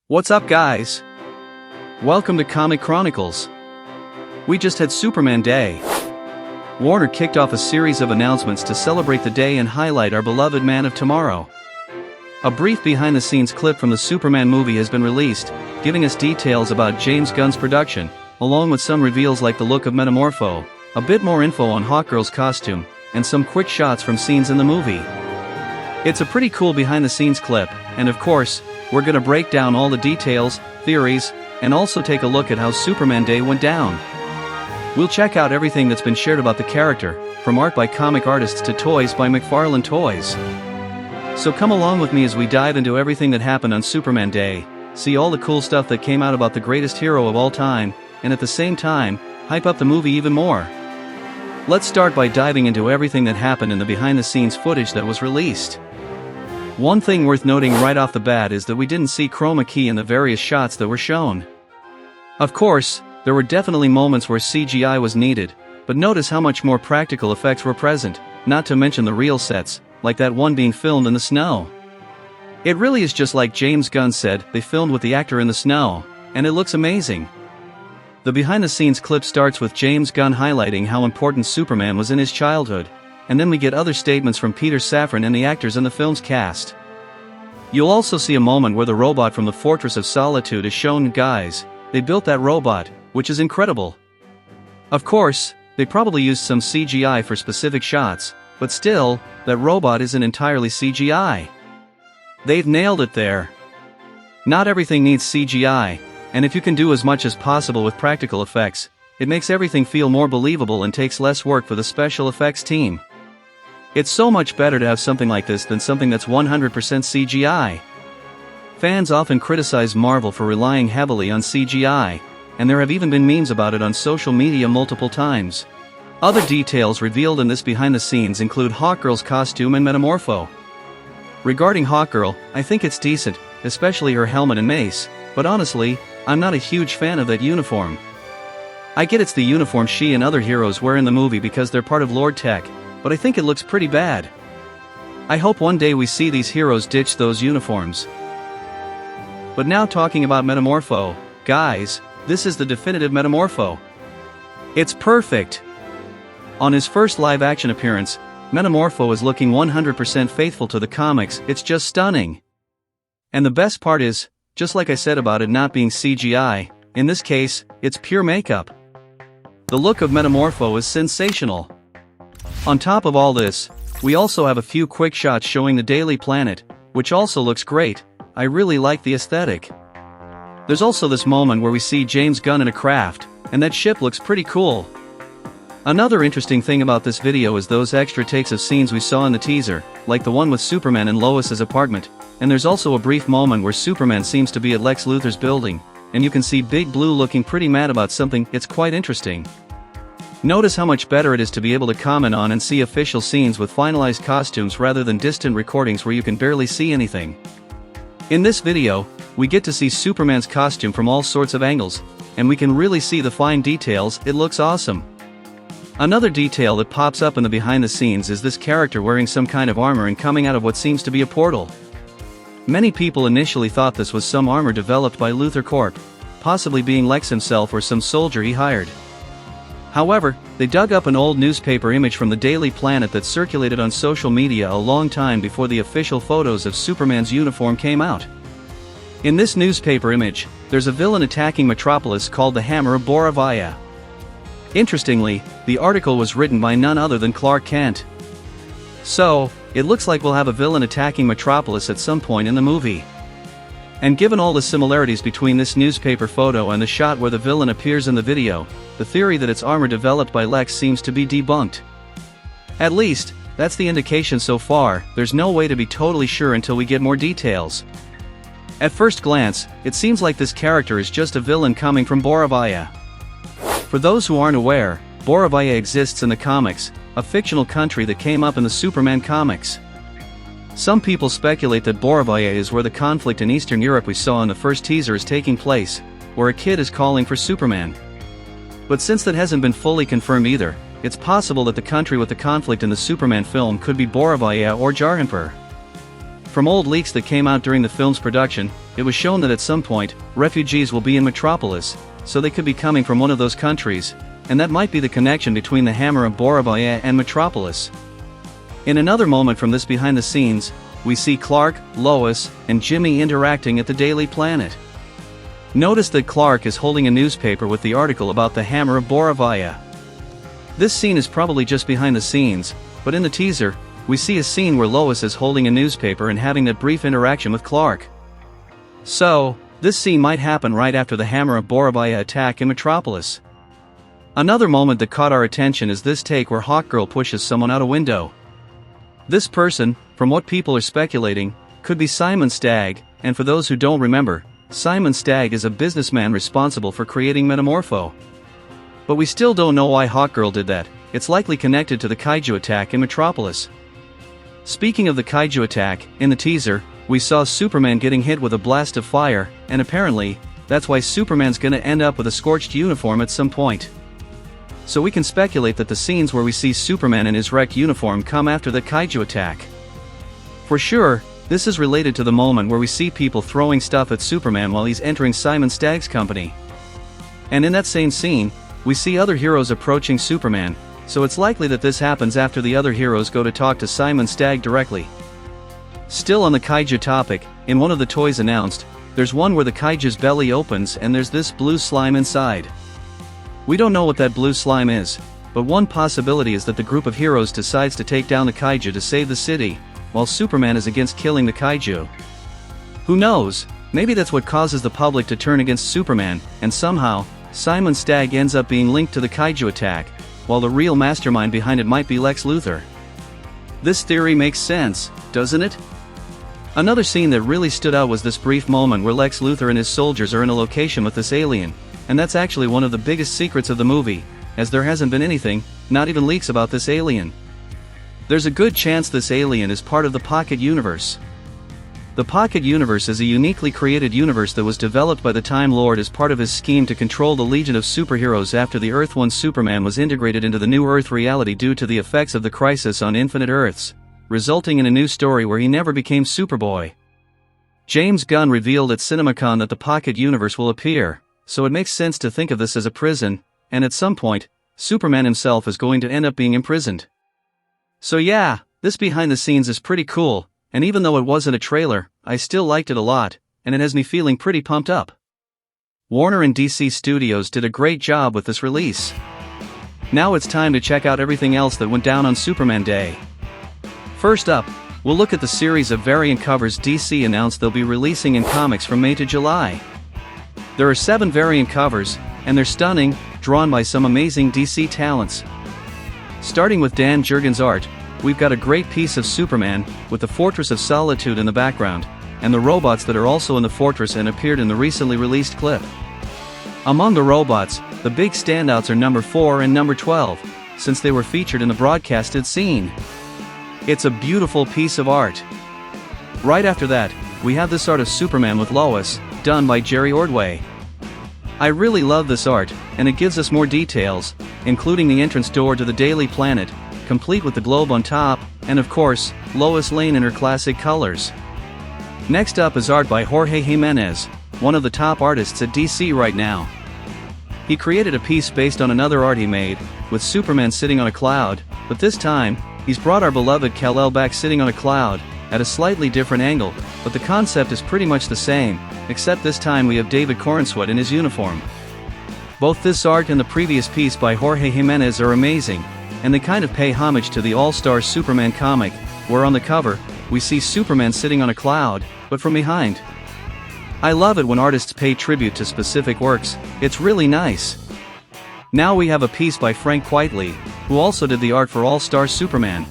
What's up, guys? Welcome to Comic Chronicles. We just had Superman Day. Warner kicked off a series of announcements to celebrate the day and highlight our beloved Man of Tomorrow. A brief behind-the-scenes clip from the Superman movie has been released, giving us details about James Gunn's production, along with some reveals like the look of Metamorpho, a bit more info on Hawkgirl's costume, and some quick shots from scenes in the movie. It's a pretty cool behind-the-scenes clip, and of course, we're gonna break down all the details, theories, and also take a look at how Superman Day went down. We'll check out everything that's been shared about the character, from art by comic artists to toys by McFarlane Toys. So come along with me as we dive into everything that happened on Superman Day, see all the cool stuff that came out about the greatest hero of all time, and at the same time, hype up the movie even more. Let's start by diving into everything that happened in the behind-the-scenes footage that was released. One thing worth noting right off the bat is that we didn't see chroma key in the various shots that were shown. Of course, there were definitely moments where CGI was needed, but notice how much more practical effects were present, not to mention the real sets, like that one being filmed in the snow. It really is just like James Gunn said, they filmed with the actor in the snow, and it looks amazing. The behind-the-scenes clip starts with James Gunn highlighting how important Superman was in his childhood, and then we get other statements from Peter Safran and the actors in the film's cast. You'll also see a moment where the robot from the Fortress of Solitude is shown. Guys, they built that robot, which is incredible. Of course, they probably used some CGI for specific shots, but still, that robot isn't entirely CGI. They've nailed it there. Not everything needs CGI, and if you can do as much as possible with practical effects, it makes everything feel more believable and takes less work for the special effects team. It's so much better to have something like this than something that's 100% CGI. Fans often criticize Marvel for relying heavily on CGI, and there have even been memes about it on social media multiple times. Other details revealed in this behind the scenes include Hawkgirl's costume and Metamorpho. Regarding Hawkgirl, I think it's decent, especially her helmet and mace, but honestly, I'm not a huge fan of that uniform. I get it's the uniform she and other heroes wear in the movie because they're part of Lord Tech, but I think it looks pretty bad. I hope one day we see these heroes ditch those uniforms. But now talking about Metamorpho, guys, this is the definitive Metamorpho. It's perfect. On his first live-action appearance, Metamorpho is looking 100% faithful to the comics. It's just stunning. And the best part is, just like I said about it not being CGI, in this case, it's pure makeup. The look of Metamorpho is sensational. On top of all this, we also have a few quick shots showing the Daily Planet, which also looks great. I really like the aesthetic. There's also this moment where we see James Gunn in a craft, and that ship looks pretty cool. Another interesting thing about this video is those extra takes of scenes we saw in the teaser, like the one with Superman in Lois's apartment, and there's also a brief moment where Superman seems to be at Lex Luthor's building, and you can see Big Blue looking pretty mad about something. It's quite interesting. Notice how much better it is to be able to comment on and see official scenes with finalized costumes rather than distant recordings where you can barely see anything. In this video, we get to see Superman's costume from all sorts of angles, and we can really see the fine details. It looks awesome. Another detail that pops up in the behind the scenes is this character wearing some kind of armor and coming out of what seems to be a portal. Many people initially thought this was some armor developed by Luthor Corp, possibly being Lex himself or some soldier he hired. However, they dug up an old newspaper image from the Daily Planet that circulated on social media a long time before the official photos of Superman's uniform came out. In this newspaper image, there's a villain attacking Metropolis called the Hammer of Boravia. Interestingly, the article was written by none other than Clark Kent. So, it looks like we'll have a villain attacking Metropolis at some point in the movie. And given all the similarities between this newspaper photo and the shot where the villain appears in the video, the theory that it's armor developed by Lex seems to be debunked. At least, that's the indication so far. There's no way to be totally sure until we get more details. At first glance, it seems like this character is just a villain coming from Boravia. For those who aren't aware, Boravia exists in the comics, a fictional country that came up in the Superman comics. Some people speculate that Boravia is where the conflict in Eastern Europe we saw in the first teaser is taking place, where a kid is calling for Superman. But since that hasn't been fully confirmed either, it's possible that the country with the conflict in the Superman film could be Boravia or Jarhanpur. From old leaks that came out during the film's production, it was shown that at some point, refugees will be in Metropolis, so they could be coming from one of those countries, and that might be the connection between the Hammer of Boravia and Metropolis. In another moment from this behind the scenes, we see Clark, Lois, and Jimmy interacting at the Daily Planet. Notice that Clark is holding a newspaper with the article about the Hammer of Boravia. This scene is probably just behind the scenes, but in the teaser, we see a scene where Lois is holding a newspaper and having that brief interaction with Clark. So, this scene might happen right after the Hammer of Boravia attack in Metropolis. Another moment that caught our attention is this take where Hawkgirl pushes someone out a window. This person, from what people are speculating, could be Simon Stagg, and for those who don't remember, Simon Stagg is a businessman responsible for creating Metamorpho. But we still don't know why Hawkgirl did that. It's likely connected to the Kaiju Attack in Metropolis. Speaking of the Kaiju Attack, in the teaser, we saw Superman getting hit with a blast of fire, and apparently, that's why Superman's gonna end up with a scorched uniform at some point. So we can speculate that the scenes where we see Superman in his wrecked uniform come after the Kaiju Attack. For sure, this is related to the moment where we see people throwing stuff at Superman while he's entering Simon Stagg's company. And in that same scene, we see other heroes approaching Superman, so it's likely that this happens after the other heroes go to talk to Simon Stagg directly. Still on the kaiju topic, in one of the toys announced, there's one where the kaiju's belly opens and there's this blue slime inside. We don't know what that blue slime is, but one possibility is that the group of heroes decides to take down the kaiju to save the city, while Superman is against killing the kaiju. Who knows, maybe that's what causes the public to turn against Superman, and somehow, Simon Stagg ends up being linked to the Kaiju Attack, while the real mastermind behind it might be Lex Luthor. This theory makes sense, doesn't it? Another scene that really stood out was this brief moment where Lex Luthor and his soldiers are in a location with this alien, and that's actually one of the biggest secrets of the movie, as there hasn't been anything, not even leaks about this alien. There's a good chance this alien is part of the Pocket Universe. The Pocket Universe is a uniquely created universe that was developed by the Time Lord as part of his scheme to control the Legion of Superheroes after the Earth 1 Superman was integrated into the New Earth reality due to the effects of the crisis on Infinite Earths, resulting in a new story where he never became Superboy. James Gunn revealed at CinemaCon that the Pocket Universe will appear, so it makes sense to think of this as a prison, and at some point, Superman himself is going to end up being imprisoned. So yeah, this behind the scenes is pretty cool, and even though it wasn't a trailer, I still liked it a lot, and it has me feeling pretty pumped up. Warner and DC Studios did a great job with this release. Now it's time to check out everything else that went down on Superman Day. First up, we'll look at the series of variant covers DC announced they'll be releasing in comics from May to July. There are 7 variant covers, and they're stunning, drawn by some amazing DC talents. Starting with Dan Jurgens' art, we've got a great piece of Superman, with the Fortress of Solitude in the background, and the robots that are also in the fortress and appeared in the recently released clip. Among the robots, the big standouts are number 4 and number 12, since they were featured in the broadcasted scene. It's a beautiful piece of art. Right after that, we have this art of Superman with Lois, done by Jerry Ordway. I really love this art, and it gives us more details, including the entrance door to the Daily Planet, complete with the globe on top, and of course, Lois Lane in her classic colors. Next up is art by Jorge Jimenez, one of the top artists at DC right now. He created a piece based on another art he made, with Superman sitting on a cloud, but this time, he's brought our beloved Kal-El back sitting on a cloud, at a slightly different angle, but the concept is pretty much the same, except this time we have David Corenswet in his uniform. Both this art and the previous piece by Jorge Jimenez are amazing, and they kind of pay homage to the All-Star Superman comic, where on the cover, we see Superman sitting on a cloud, but from behind. I love it when artists pay tribute to specific works, it's really nice. Now we have a piece by Frank Quitely, who also did the art for All-Star Superman.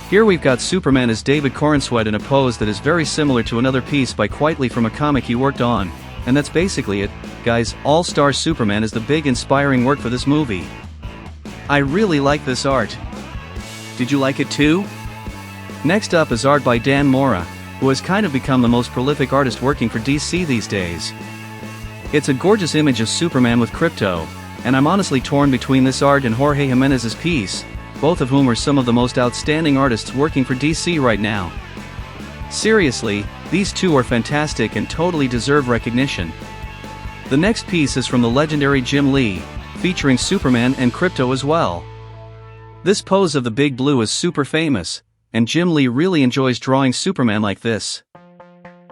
Here we've got Superman as David Corenswet in a pose that is very similar to another piece by Quitely from a comic he worked on, and that's basically it, guys. All-Star Superman is the big inspiring work for this movie. I really like this art. Did you like it too? Next up is art by Dan Mora, who has kind of become the most prolific artist working for DC these days. It's a gorgeous image of Superman with Krypto, and I'm honestly torn between this art and Jorge Jimenez's piece, both of whom are some of the most outstanding artists working for DC right now. Seriously, These two are fantastic and totally deserve recognition. The next piece is from the legendary Jim Lee, featuring Superman and Krypto as well. This pose of the Big Blue is super famous, and Jim Lee really enjoys drawing Superman like this.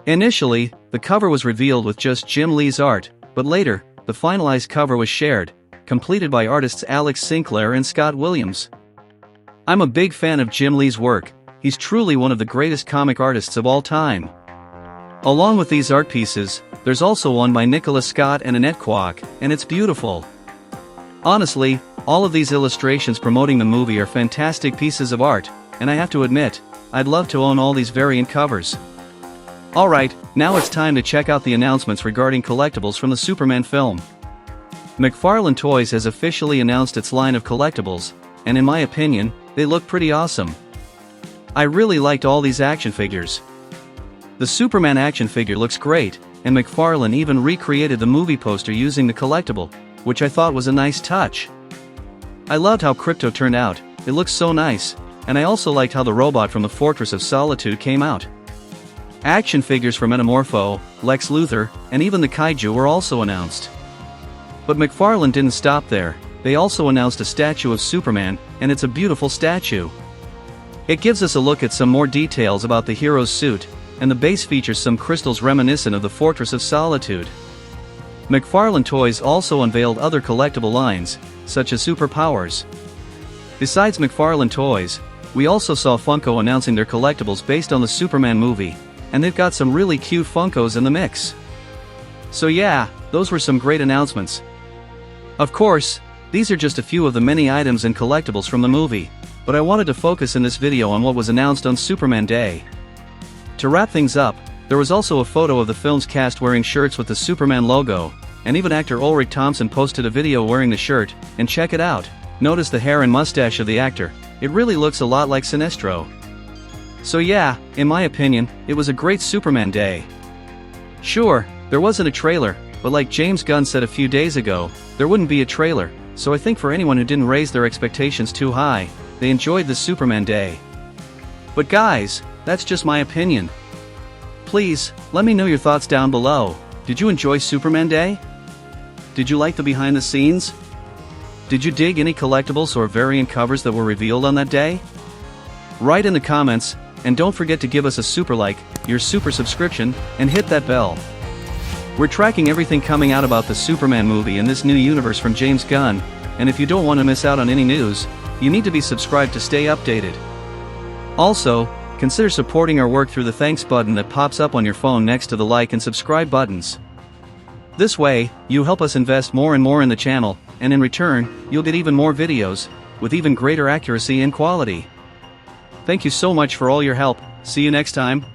Initially, the cover was revealed with just Jim Lee's art, but later, the finalized cover was shared, completed by artists Alex Sinclair and Scott Williams. I'm a big fan of Jim Lee's work. He's truly one of the greatest comic artists of all time. Along with these art pieces, there's also one by Nicholas Scott and Annette Kwok, and it's beautiful. Honestly, all of these illustrations promoting the movie are fantastic pieces of art, and I have to admit, I'd love to own all these variant covers. Alright, now it's time to check out the announcements regarding collectibles from the Superman film. McFarlane Toys has officially announced its line of collectibles, and in my opinion, they look pretty awesome. I really liked all these action figures. The Superman action figure looks great, and McFarlane even recreated the movie poster using the collectible, which I thought was a nice touch. I loved how Krypto turned out, it looks so nice, and I also liked how the robot from the Fortress of Solitude came out. Action figures for Metamorpho, Lex Luthor, and even the Kaiju were also announced. But McFarlane didn't stop there, they also announced a statue of Superman, and it's a beautiful statue. It gives us a look at some more details about the hero's suit, and the base features some crystals reminiscent of the Fortress of Solitude. McFarlane Toys also unveiled other collectible lines, such as superpowers. Besides McFarlane Toys, we also saw Funko announcing their collectibles based on the Superman movie, and they've got some really cute Funkos in the mix. So yeah, those were some great announcements. Of course, these are just a few of the many items and collectibles from the movie, but I wanted to focus in this video on what was announced on Superman Day. To wrap things up, there was also a photo of the film's cast wearing shirts with the Superman logo, and even actor Ulrich Thompson posted a video wearing the shirt, and check it out, notice the hair and mustache of the actor, it really looks a lot like Sinestro. So yeah, in my opinion, it was a great Superman Day. Sure, there wasn't a trailer, but like James Gunn said a few days ago, there wouldn't be a trailer, so I think for anyone who didn't raise their expectations too high, they enjoyed the Superman Day. But guys, that's just my opinion. Please, let me know your thoughts down below. Did you enjoy Superman Day? Did you like the behind the scenes? Did you dig any collectibles or variant covers that were revealed on that day? Write in the comments, and don't forget to give us a super like, your super subscription, and hit that bell. We're tracking everything coming out about the Superman movie in this new universe from James Gunn, and if you don't want to miss out on any news, you need to be subscribed to stay updated. Also, consider supporting our work through the thanks button that pops up on your phone next to the like and subscribe buttons. This way, you help us invest more and more in the channel, and in return, you'll get even more videos, with even greater accuracy and quality. Thank you so much for all your help, see you next time.